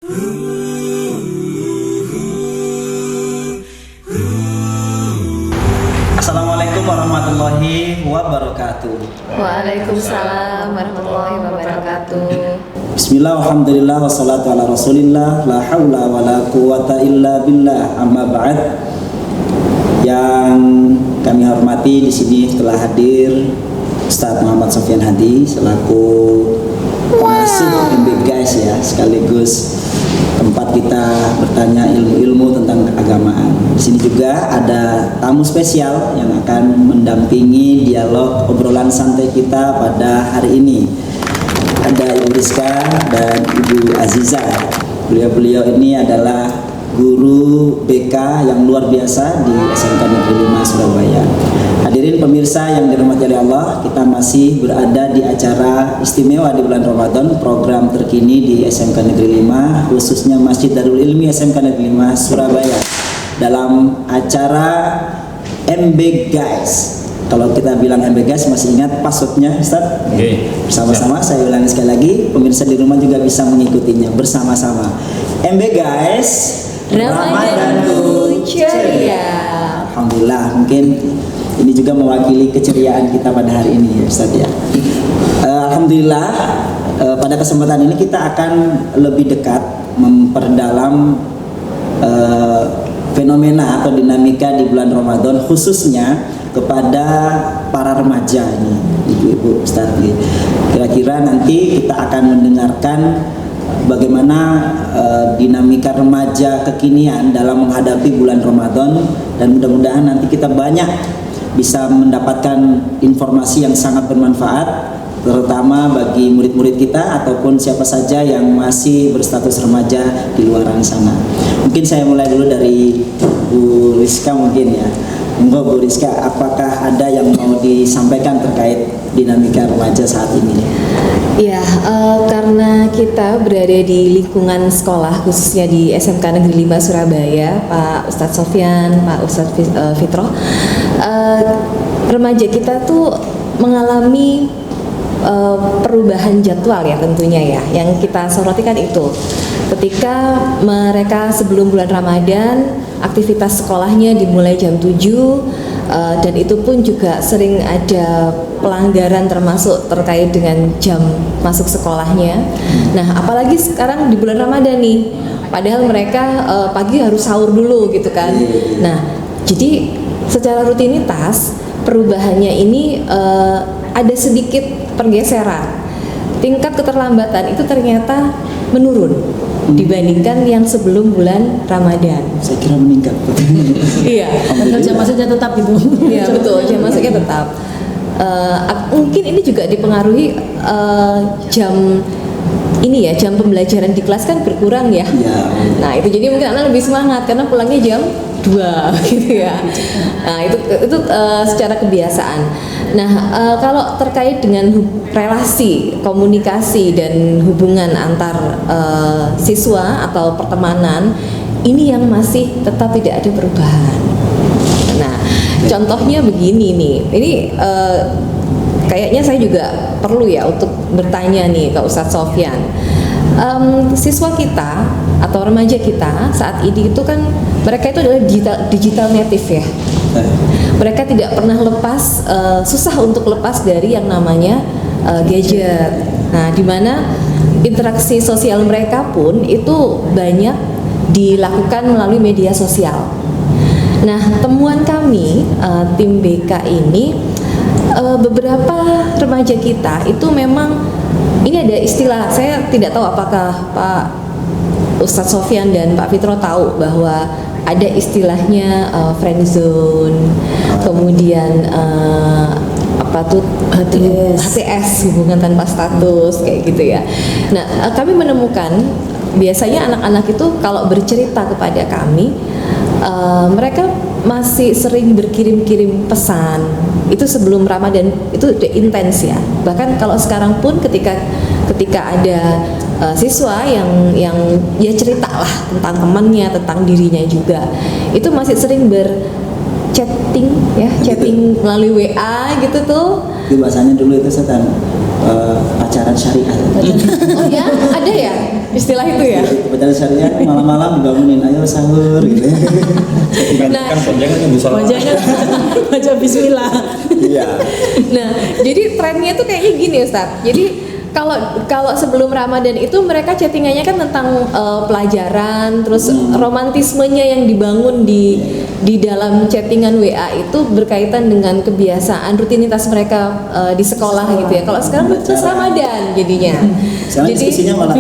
Assalamualaikum warahmatullahi wabarakatuh. Waalaikumsalam warahmatullahi wabarakatuh. Bismillah, alhamdulillah, wassalatu ala rasulillah, la hawla wa la quwata illa billah, amma ba'd. Yang kami hormati, di sini telah hadir Ustaz Muhammad Sofyan Hadi selaku pengasuh MB Guys ya, sekaligus tempat kita bertanya ilmu-ilmu tentang keagamaan. Di sini juga ada tamu spesial yang akan mendampingi dialog obrolan santai kita pada hari ini. Ada Ibu Rizka dan Ibu Aziza. Beliau-beliau ini adalah guru BK yang luar biasa di SMK Negeri 5 Surabaya. Hadirin pemirsa yang dirahmati oleh Allah, kita masih berada di acara istimewa di bulan Ramadan, program terkini di SMK Negeri 5, khususnya Masjid Darul Ilmi SMK Negeri 5 Surabaya, dalam acara MB Guys. Kalau kita bilang MB Guys, masih ingat passwordnya Ustaz? Oke. Bersama-sama, saya ulangi sekali lagi, pemirsa di rumah juga bisa mengikutinya bersama-sama. MB Guys, Ramadanku ceria. Alhamdulillah, mungkin ini juga mewakili keceriaan kita pada hari ini ya Ustaz ya. Alhamdulillah, pada kesempatan ini kita akan lebih dekat memperdalam fenomena atau dinamika di bulan Ramadan, khususnya kepada para remaja ini, ibu-ibu Ustaz. Kira-kira nanti kita akan mendengarkan bagaimana dinamika remaja kekinian dalam menghadapi bulan Ramadan, dan mudah-mudahan nanti kita banyak bisa mendapatkan informasi yang sangat bermanfaat, terutama bagi murid-murid kita ataupun siapa saja yang masih berstatus remaja di luar sana. Mungkin saya mulai dulu dari Bu Rizka mungkin ya. Monggo Bu Rizka, apakah ada yang mau disampaikan terkait dinamika remaja saat ini? Ya, karena kita berada di lingkungan sekolah, khususnya di SMK Negeri 5 Surabaya, Pak Ustadz Sofyan, Pak Ustadz Fitroh, remaja kita tuh mengalami perubahan jadwal ya tentunya ya. Yang kita soroti kan itu, ketika mereka sebelum bulan Ramadan, aktivitas sekolahnya dimulai jam 7, dan itu pun juga sering ada pelanggaran termasuk terkait dengan jam masuk sekolahnya. Nah, apalagi sekarang di bulan Ramadan nih, padahal mereka pagi harus sahur dulu gitu kan. Nah, jadi secara rutinitas perubahannya ini ada sedikit pergeseran. Tingkat keterlambatan itu ternyata menurun dibandingkan yang sebelum bulan Ramadan. Saya kira meningkat. Iya, karena jam masuknya tetap gitu. Iya betul, jam masuknya tetap. Mungkin ini juga dipengaruhi jam ini ya, jam pembelajaran di kelas kan berkurang ya. Nah itu jadi mungkin anak lebih semangat karena pulangnya jam 2 gitu ya. Nah itu secara kebiasaan. Nah kalau terkait dengan relasi, komunikasi dan hubungan antar siswa atau pertemanan, ini yang masih tetap tidak ada perubahan. Nah contohnya begini nih, ini kayaknya saya juga perlu ya untuk bertanya nih ke Ustadz Sofyan. Siswa kita atau remaja kita saat ini itu kan mereka itu adalah digital native ya. Mereka tidak pernah lepas, susah untuk lepas dari yang namanya gadget. Nah, di mana interaksi sosial mereka pun itu banyak dilakukan melalui media sosial. Nah, temuan kami tim BK ini, beberapa remaja kita itu memang ini ada istilah, saya tidak tahu apakah Pak Ustadz Sofyan dan Pak Fitro tahu bahwa ada istilahnya friendzone, kemudian apa tuh HTS, hubungan tanpa status kayak gitu ya. Nah, kami menemukan biasanya anak-anak itu kalau bercerita kepada kami, mereka masih sering berkirim-kirim pesan. Itu sebelum Ramadan itu udah intens ya. Bahkan kalau sekarang pun ketika ada siswa yang ya cerita lah tentang temannya, tentang dirinya juga, itu masih sering chatting ya, chatting melalui WA gitu tuh. Itu bahasanya dulu itu setan pacaran syariah. Oh ya, ada ya istilah itu ya? Pacaran syariah malam-malam dibangunin ayo sahur gitu. Nah, kan panjangan yang bisa baca bismillah. Iya. nah, jadi trennya tuh kayaknya gini Ustaz. Jadi kalau sebelum Ramadan itu mereka chattingannya kan tentang pelajaran, terus romantismenya yang dibangun di dalam chattingan WA itu berkaitan dengan kebiasaan rutinitas mereka di sekolah gitu ya. Kalau sekarang terus Ramadan jadinya. Sekarang diskusinya malah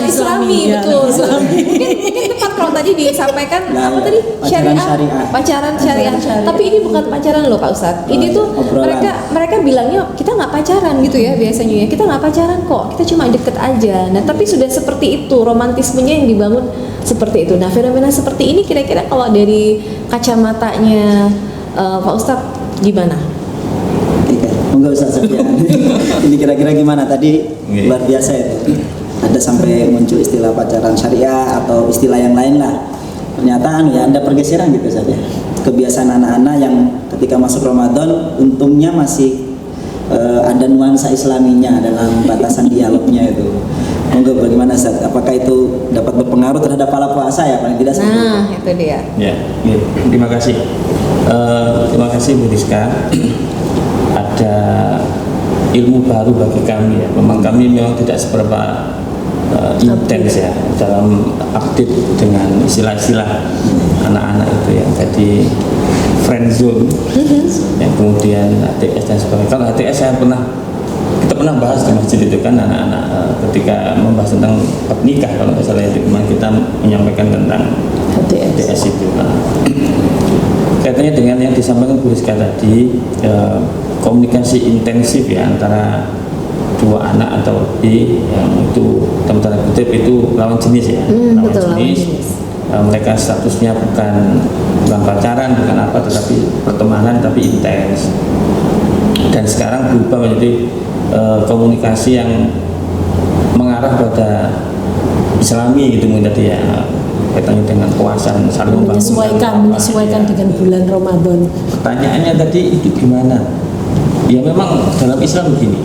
Islami ya, betul. Islami. Mungkin tepat kalau tadi disampaikan Nah, apa ya, tadi pacaran syariah. pacaran syariah. Tapi ini bukan pacaran loh Pak Ustadz. Ini tuh obrolan. mereka bilangnya kita nggak pacaran gitu ya biasanya ya. Kita nggak pacaran kok, kita cuma deket aja. Nah tapi sudah seperti itu romantismenya yang dibangun seperti itu. Nah fenomena seperti ini kira-kira kalau dari kacamatanya Pak Ustadz gimana? Enggak usah Sofian. Ini kira-kira gimana tadi? Luar biasa itu. Ada sampai muncul istilah pacaran syariah atau istilah yang lain lah. Pernyataan ya ada pergeseran gitu saja. Kebiasaan anak-anak yang ketika masuk Ramadan untungnya masih ada nuansa islaminya dalam batasan dialognya itu. Monggo bagaimana Ustaz? Apakah itu dapat berpengaruh terhadap pahala puasa ya paling tidak? Nah itu dia. Ya, terima kasih. Terima kasih Bu Rizka. Ada ilmu baru bagi kami ya. Memang kami memang tidak seberapa intens ya dalam update dengan istilah-istilah anak-anak itu ya. Jadi friend zone, yang kemudian HTS dan sebagainya. Kalau HTS kita pernah bahas di masjid itu kan anak-anak ketika membahas tentang nikah kalau nggak salah itu kemarin kita menyampaikan tentang HTS itu. Kaitannya dengan yang disampaikan Bu Rizka tadi, komunikasi intensif ya antara dua anak atau lebih yang itu dalam tanda kutip itu lawan jenis ya, lawan jenis. Mereka statusnya bukan pacaran, bukan apa, tetapi pertemanan tapi intens. Dan sekarang berubah menjadi komunikasi yang mengarah pada Islami gitu mungkin tadi ya, kaitannya dengan puasa saling menyesuaikan dengan bulan Ramadan. Pertanyaannya tadi itu gimana? Ya memang dalam Islam begini,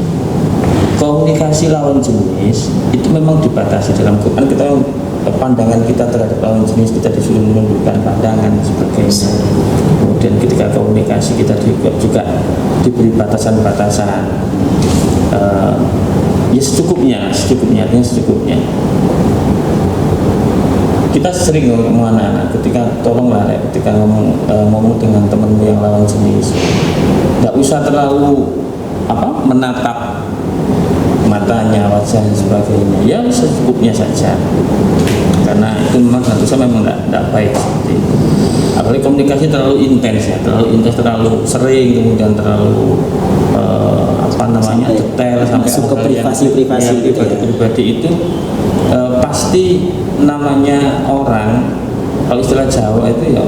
komunikasi lawan jenis itu memang dibatasi dalam Quran. Kita pandangan kita terhadap lawan jenis kita disuruh menundukkan pandangan sebagainya. Kemudian ketika komunikasi kita juga diberi batasan-batasan. Ya secukupnya. Kita sering ngomong anak-anak ketika tolonglah ketika ngomong dengan temanmu yang lawan jenis, nggak usah terlalu menatap matanya, wajah dan sebagainya. Ya secukupnya saja. Karena itu memang tidak baik seperti itu. Apalagi komunikasi terlalu intens ya, terlalu sering, kemudian terlalu detail sampai masuk ke privasi itu pasti namanya orang kalau istilah Jawa itu ya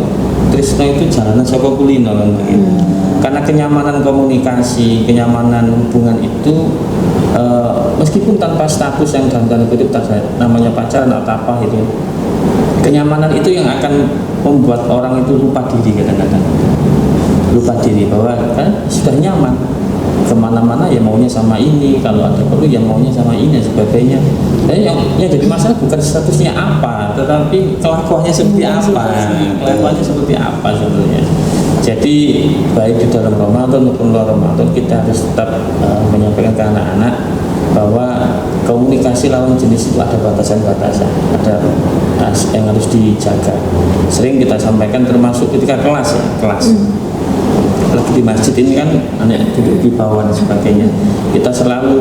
tresno itu jalanan saka kulino kan begitu. Karena kenyamanan komunikasi, kenyamanan hubungan itu meskipun tanpa status yang dalam tanda kutip namanya pacaran atau apa itu, kenyamanan itu yang akan membuat orang itu lupa diri kadang-kadang, bahwa kan sudah nyaman kemana-mana ya maunya sama ini, kalau ada perlu ya maunya sama ini dan sebagainya. Dan yang jadi masalah bukan statusnya apa, tetapi kelakuannya seperti apa sebenarnya. Jadi baik di dalam Ramadan maupun luar Ramadan kita harus tetap menyampaikan ke anak-anak bahwa komunikasi lawan jenis itu ada batasan-batasan, ada yang harus dijaga. Sering kita sampaikan termasuk ketika kelas. Lagi di masjid ini kan anak duduk di bawah dan sebagainya, kita selalu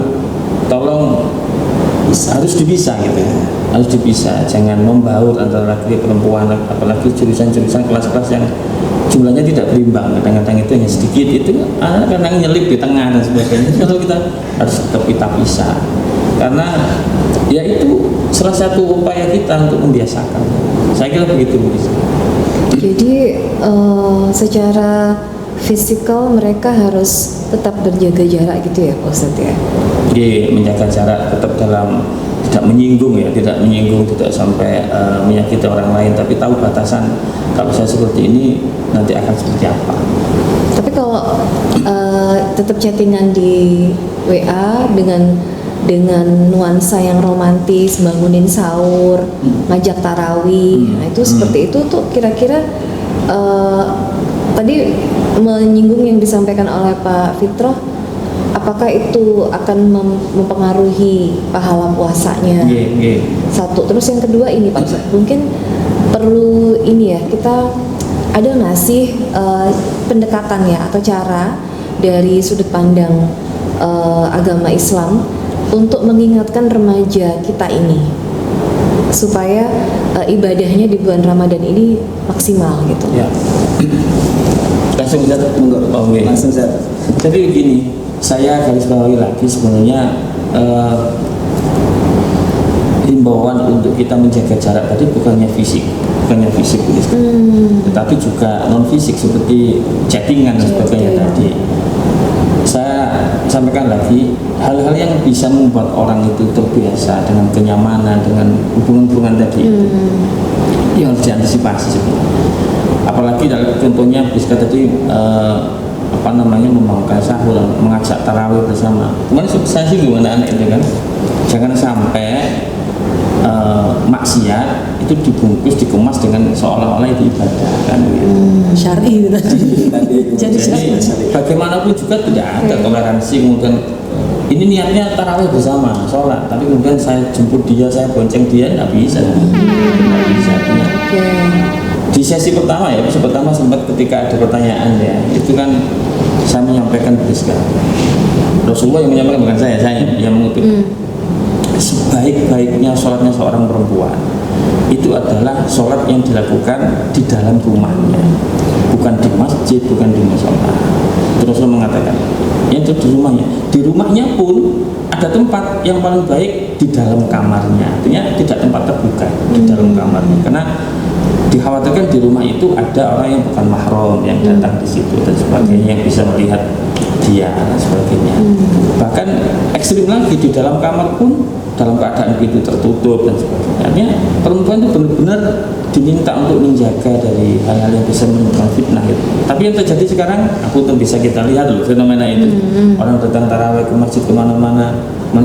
tolong harus dipisah gitu, jangan membaur antara laki perempuan, apalagi jurusan-jurusan kelas-kelas yang jumlahnya tidak berimbang, kadang-kadang itu hanya sedikit, itu kadang nyelip di tengah dan sebagainya. Kalau kita harus tetap kita pisah, karena ya itu salah satu upaya kita untuk membiasakan. Saya kira begitu. Jadi secara fisikal mereka harus tetap berjaga jarak gitu ya Pak Ustadz ya? Jadi menjaga jarak tetap dalam tidak menyinggung, tidak sampai menyakiti orang lain, tapi tahu batasan. Kalau saya seperti ini nanti akan seperti apa. Tapi kalau tetap chattingan di WA dengan nuansa yang romantis, bangunin sahur, ngajak tarawih. Nah itu seperti itu tuh kira-kira tadi menyinggung yang disampaikan oleh Pak Fitroh, apakah itu akan mempengaruhi pahala puasanya? Satu, terus yang kedua ini Pak Ustadz, mungkin perlu ini ya, kita ada nggak sih pendekatan ya atau cara dari sudut pandang agama Islam untuk mengingatkan remaja kita ini supaya ibadahnya di bulan Ramadan ini maksimal gitu. Ya. Langsung Ustaz, Oke. Langsung Ustaz. Jadi begini, saya garis bawahi lagi sebenarnya himbauan untuk kita menjaga jarak tadi bukannya fisik, tetapi juga non fisik seperti chattingan dan sebagainya tadi. Saya sampaikan lagi hal-hal yang bisa membuat orang itu terbiasa dengan kenyamanan, dengan hubungan-hubungan tadi yang harus diantisipasi sebenarnya. Apalagi dalam contohnya bisa tadi membangunkan sahur, mengajak tarawih bersama. Kemarin saya sih gimana anak itu kan, jangan sampai maksiat itu dibungkus, dikemas dengan seolah-olah itu ibadah kan gitu. Syar'i tadi. Jadi bagaimanapun juga tidak ada toleransi kemudian ini niatnya tarawih bersama sholat, tapi kemudian saya jemput dia, saya bonceng dia, nggak bisa. Di sesi pertama sempat ketika ada pertanyaan ya, itu kan saya menyampaikan Rasulullah yang menyampaikan, bukan saya yang mengutip. Sebaik-baiknya sholatnya seorang perempuan itu adalah sholat yang dilakukan di dalam rumahnya, bukan di masjid, bukan di musola. Terus mengatakan yang di rumahnya. Di rumahnya pun ada tempat yang paling baik di dalam kamarnya, artinya tidak tempat terbuka, di dalam kamarnya, karena dikhawatirkan di rumah itu ada orang yang bukan mahram yang datang di situ dan sebagainya, yang bisa melihat dia dan sebagainya. Bahkan ekstrim lagi, di dalam kamar pun dalam keadaan pintu tertutup dan sebagainya. Artinya perempuan itu benar-benar diminta untuk menjaga dari hal-hal yang bisa menimbulkan fitnah itu. Tapi yang terjadi sekarang, bisa kita lihat loh fenomena itu. Orang datang tarawih ke masjid kemana-mana.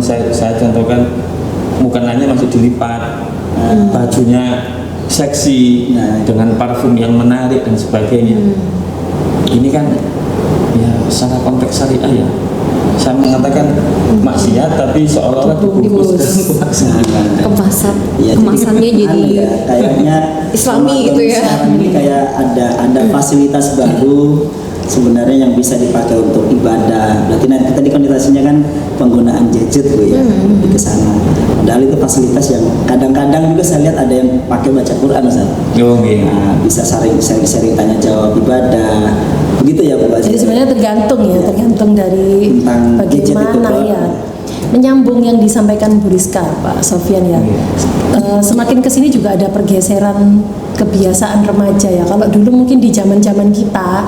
Saya contohkan, mukananya masih dilipat, bajunya seksi, dengan parfum yang menarik dan sebagainya. Ini kan ya secara konteks syariah ya, saya mengatakan maksiat tapi seolah-olah dibungkus kemasannya jadi kayaknya Islami gitu ya. Sekarang ini kayak ada fasilitas baru sebenarnya yang bisa dipakai untuk ibadah. Berarti nanti tadi konotasinya kan penggunaan gadget Bu ya, lebih ke sana. Padahal itu fasilitas yang kadang-kadang juga saya lihat ada yang pakai baca Quran Ustaz. Nah, bisa sharing tanya jawab ibadah. Begitu ya Bu. Jadi sebenarnya tergantung dari bagaimana ya. Menyambung yang disampaikan Bu Rizka, Pak Sofyan ya. Semakin kesini juga ada pergeseran kebiasaan remaja ya. Kalau dulu mungkin di zaman-zaman kita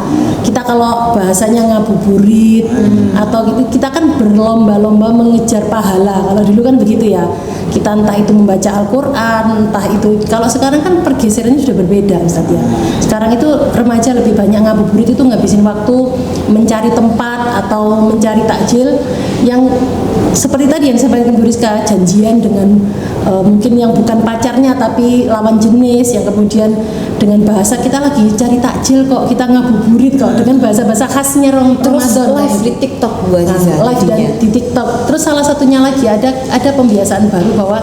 kalau bahasanya ngabuburit atau kita kan berlomba-lomba mengejar pahala. Kalau dulu kan begitu ya. Kita entah itu membaca Al-Quran, entah itu, kalau sekarang kan pergeserannya sudah berbeda Ustaz ya. Sekarang itu remaja lebih banyak ngabuburit, itu ngabisin waktu mencari tempat atau mencari takjil yang seperti tadi yang disampaikan Bu Rizka, janjian dengan mungkin yang bukan pacarnya tapi lawan jenis, yang kemudian dengan bahasa kita lagi cari takjil kok, kita ngabuburit kok, dengan bahasa-bahasa khasnya Ramadan. Live di TikTok Bu Aziza. Live di TikTok. Terus salah satunya lagi ada pembiasaan baru bahwa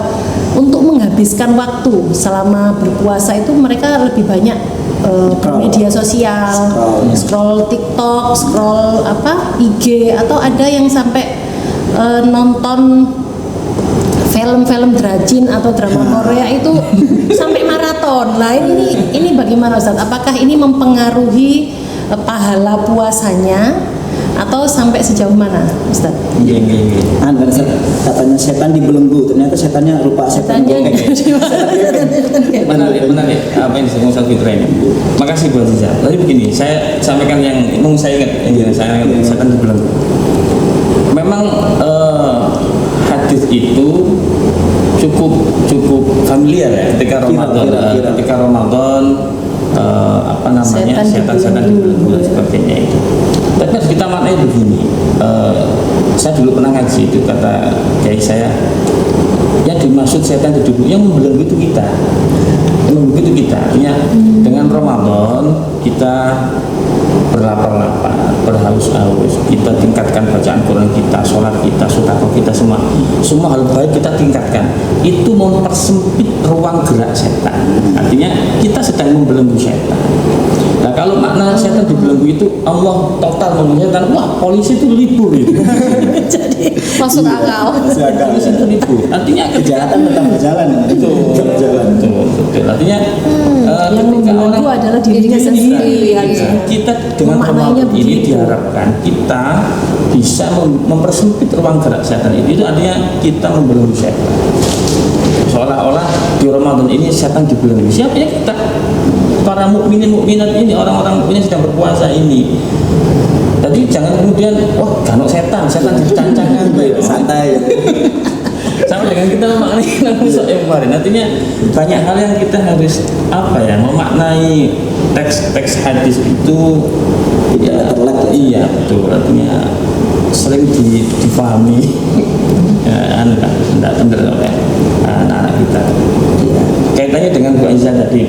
untuk menghabiskan waktu selama berpuasa itu mereka lebih banyak media sosial, scroll TikTok, scroll IG, atau ada yang sampai nonton film-film drajin atau drama Korea itu sampai maraton. Lah ini bagaimana Ustaz? Apakah ini mempengaruhi pahala puasanya atau sampai sejauh mana Ustaz? Katanya setan dibelenggu, ternyata setannya rupa setan bokeh. Menarik apa yang disebut Ustaz Fitra ini. Makasih Bu Aziza. Tadi begini, saya sampaikan yang saya ingat, setan dibelenggu. Memang hadis itu cukup familiar ya ketika Ramadan. setan dibelenggu dan sebagainya itu. Tapi harus kita maknai begini. Saya dulu pernah ngaji itu, kata kiai saya, yang dimaksud setan dibelenggu, yang membelenggu itu kita. Begitu kita, artinya dengan Ramadan kita berlapar-lapar, berhaus-haus, kita tingkatkan bacaan Quran kita, sholat kita, sedekah kita, semua hal baik kita tingkatkan. Itu mempersempit ruang gerak setan. Artinya kita sedang membelenggu setan. Nah kalau makna setan dibelenggu itu Allah total membelenggu setan, wah polisi itu libur itu. Jadi masuk akal. Polisi itu libur. Artinya kejahatan tetap berjalan. Betul. Artinya yang membelenggu adalah dirinya sendiri. Kita dengan Ramadan ini diharapkan kita bisa mempersempit ruang gerak setan itu artinya kita membelenggu setan. Seolah-olah di Ramadan ini setan dibelenggu. Siapa ya kita? Para mukminin mukminat ini, orang-orang mukmin yang sedang berpuasa ini. Tadi jangan kemudian wah kanok setan dicancangkan santai. Sama dengan kita memaknai nusuk yang kemarin. Artinya banyak hal yang kita harus memaknai teks hadis itu tidak terlek. Iya betul. Artinya sering difahami tidak benar oleh anak-anak kita. Kaitannya dengan Bu Aiza tadi.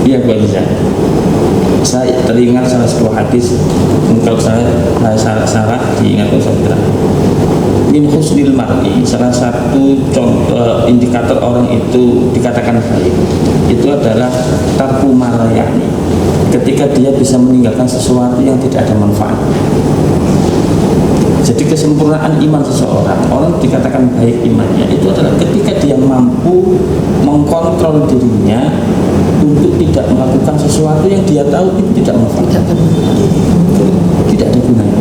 Iya Bu Aiza. Saya teringat salah sebuah hadis, kalau saya salah diingat oleh saya. Min husnil mar'i, salah satu contoh indikator orang itu dikatakan baik itu adalah tarku marayani, ketika dia bisa meninggalkan sesuatu yang tidak ada manfaat. Jadi kesempurnaan iman seseorang, orang dikatakan baik imannya itu adalah ketika dia mampu mengkontrol dirinya untuk tidak melakukan sesuatu yang dia tahu itu tidak manfaat, tidak ada gunanya.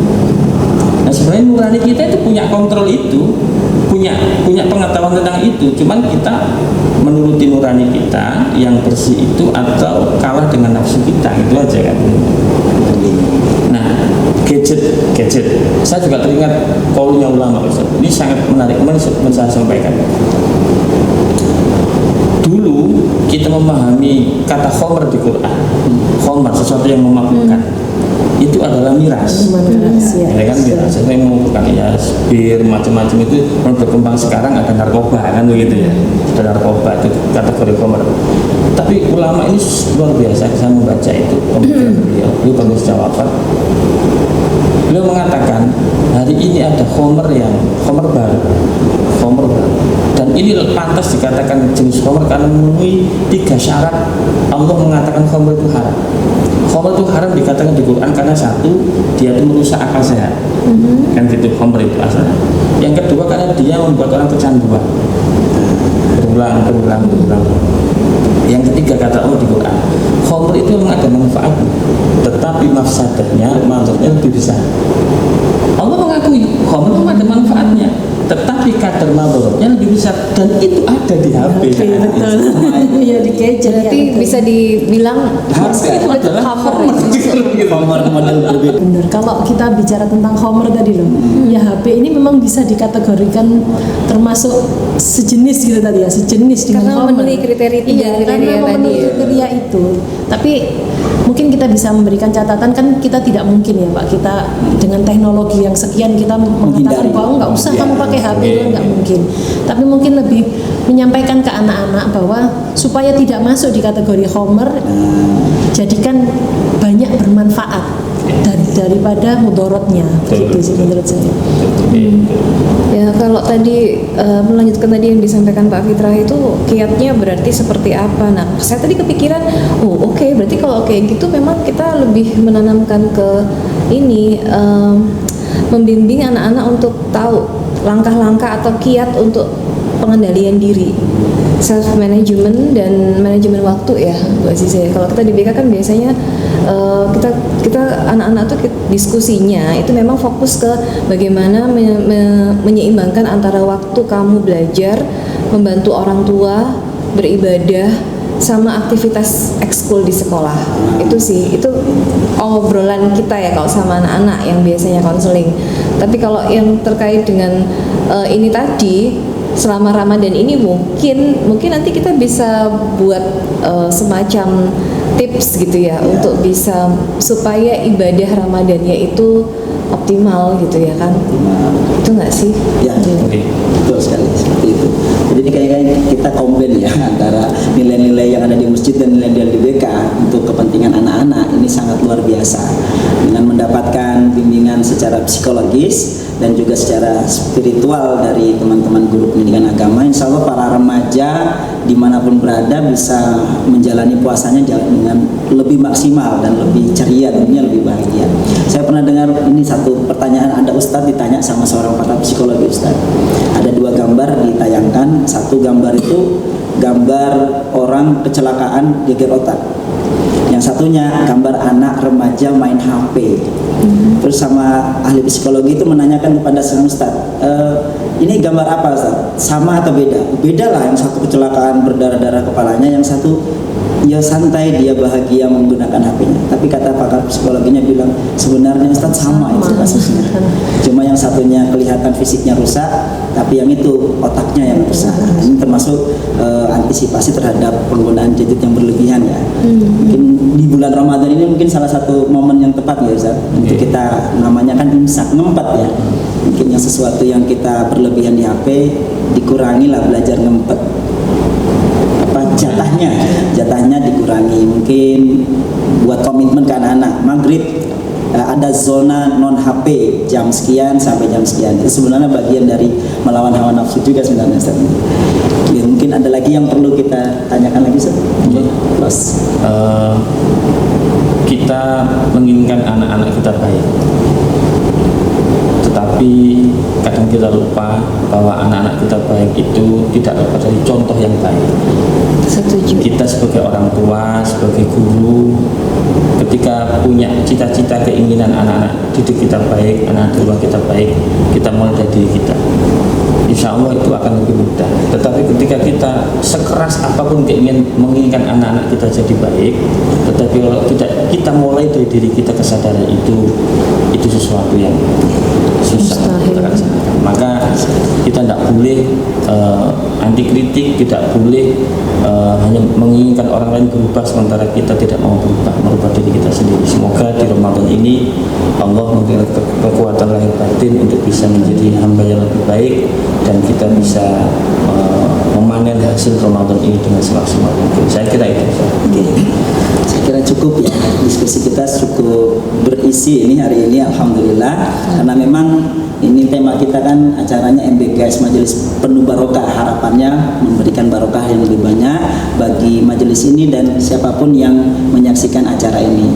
Nah sebenarnya nurani kita itu punya kontrol itu, punya pengetahuan tentang itu, cuman kita menuruti nurani kita yang bersih itu atau kalah dengan nafsu kita, itu aja kan. Nah gadget, saya juga teringat kaulnya ulama Ustaz. Ini sangat menarik, kemarin saya sampaikan. Dulu kita memahami kata khomer di Quran, khomer sesuatu yang memabukkan. Itu adalah miras. Ya kan miras. Saya mengumpulkan ya bir macam-macam itu berkembang sekarang ada narkoba kan begitu ya. Ada narkoba itu kategori khomer. Tapi ulama ini luar biasa, saya membaca itu pemikiran beliau bagus jawaban. Beliau mengatakan hari ini ada khomer baru. Dan ini pantas dikatakan jenis khomer karena memenuhi 3 syarat. Allah mengatakan khomer itu haram. Khomer itu haram dikatakan di Quran karena satu, dia itu merusak akal sehat. Kan gitu khomer itu asalnya. Yang kedua karena dia membuat orang kecanduan. Berulang. Yang ketiga kata Allah di Quran, khomer itu memang ada manfaatnya, tetapi mafsadahnya lebih besar. Allah mengakui khomer itu ada manfaatnya, tetapi kadar madharatnya lebih besar, dan itu ada di HP. Betul. Ya di gadget. Berarti bisa dibilang HP itu adalah Khomer model berbeda. Benar. Kalau kita bicara tentang khomer tadi loh, ya HP ini memang bisa dikategorikan termasuk sejenis gitu tadi ya, sejenis dengan karena khomer. memenuhi kriteria Karena memenuhi kriteria itu. Tapi mungkin kita bisa memberikan catatan, kan kita tidak mungkin ya Pak, kita dengan teknologi yang sekian kita mengatakan bahwa nggak usah kamu pakai HP itu nggak mungkin. Tapi mungkin lebih menyampaikan ke anak-anak bahwa supaya tidak masuk di kategori khomer, jadikan banyak bermanfaat daripada mudorotnya, begitu sih menurut saya. Ya kalau tadi melanjutkan tadi yang disampaikan Pak Fitrah itu kiatnya berarti seperti apa? Nah saya tadi kepikiran, oke, berarti kalau kayak gitu memang kita lebih menanamkan ke ini, membimbing anak-anak untuk tahu langkah-langkah atau kiat untuk pengendalian diri, self management dan manajemen waktu ya Bu Aziza. Kalau kita di BK kan biasanya kita anak-anak tuh diskusinya itu memang fokus ke bagaimana menyeimbangkan antara waktu kamu belajar, membantu orang tua, beribadah, sama aktivitas ekskul di sekolah. Itu sih, itu obrolan kita ya kalau sama anak-anak yang biasanya konseling. Tapi kalau yang terkait dengan ini tadi, selama Ramadan ini mungkin nanti kita bisa buat semacam tips gitu ya untuk bisa supaya ibadah Ramadannya itu optimal gitu ya kan? Itu nggak sih? Ya, betul sekali seperti itu. Jadi ini kayaknya kita kombin ya antara nilai-nilai yang ada di masjid dan nilai-nilai di BK untuk kepentingan anak-anak ini sangat luar biasa. Dengan mendapatkan bimbingan secara psikologis dan juga secara spiritual dari teman-teman guru pendidikan agama, insya Allah para remaja dimanapun berada bisa menjalani puasanya dengan lebih maksimal dan lebih ceria, tentunya lebih bahagia. Saya pernah dengar ini satu pertanyaan, ada ustadz ditanya sama seorang pakar psikologi. Ustadz, ada 2 gambar ditayangkan, satu gambar itu gambar orang kecelakaan geger otak, yang satunya gambar anak remaja main HP. Terus sama ahli psikologi itu menanyakan kepada sang ustadz, ini gambar apa Ustadz? Sama atau beda? Beda lah, yang satu kecelakaan berdarah-darah kepalanya, yang satu ya santai, dia bahagia menggunakan HP-nya. Tapi kata pakar psikologinya bilang sebenarnya Ustadz sama itu kasusnya. Cuma yang satunya kelihatan fisiknya rusak, tapi yang itu otaknya yang rusak. Ini termasuk antisipasi terhadap penggunaan gadget yang berlebihan ya. Mungkin di bulan Ramadan ini mungkin salah satu momen yang tepat ya Ustadz untuk kita, namanya kan imsak, ngempet ya. Mungkin yang sesuatu yang kita berlebihan di HP dikurangilah, belajar ngempet. Jatahnya dikurangi, mungkin buat komitmen ke anak-anak. Maghrib ada zona non HP jam sekian sampai jam sekian. Itu sebenarnya bagian dari melawan hawa nafsu juga sebenarnya Ustaz. Ya, mungkin ada lagi yang perlu kita tanyakan lagi Ustaz. Kita menginginkan anak-anak kita baik, tetapi kadang kita lupa bahwa anak-anak kita baik itu tidak lepas dari contoh yang baik. Setuju. Kita sebagai orang tua, sebagai guru, ketika punya cita-cita keinginan anak-anak didik kita baik, anak di rumah kita baik, kita mulai dari diri kita. Insya Allah itu akan lebih mudah. Tetapi ketika kita sekeras apapun menginginkan anak-anak kita jadi baik, tetapi kalau tidak kita mulai dari diri kita, kesadaran itu sesuatu yang susah kita laksanakan. Maka kita tidak boleh anti kritik, tidak boleh hanya menginginkan orang lain berubah sementara kita tidak mau merubah diri kita sendiri. Semoga di Ramadan ini Allah memberikan kekuatan lahir batin untuk bisa menjadi hamba yang lebih baik, dan kita bisa memanen hasil Ramadan ini dengan semaksimal mungkin. Saya kira itu. Saya kira cukup ya, diskusi kita cukup berisi ini hari ini, alhamdulillah. Karena memang ini tema kita kan acaranya MBKS Majelis Penuh Barokah, harapannya memberikan barokah yang lebih banyak bagi majelis ini dan siapapun yang menyaksikan acara ini.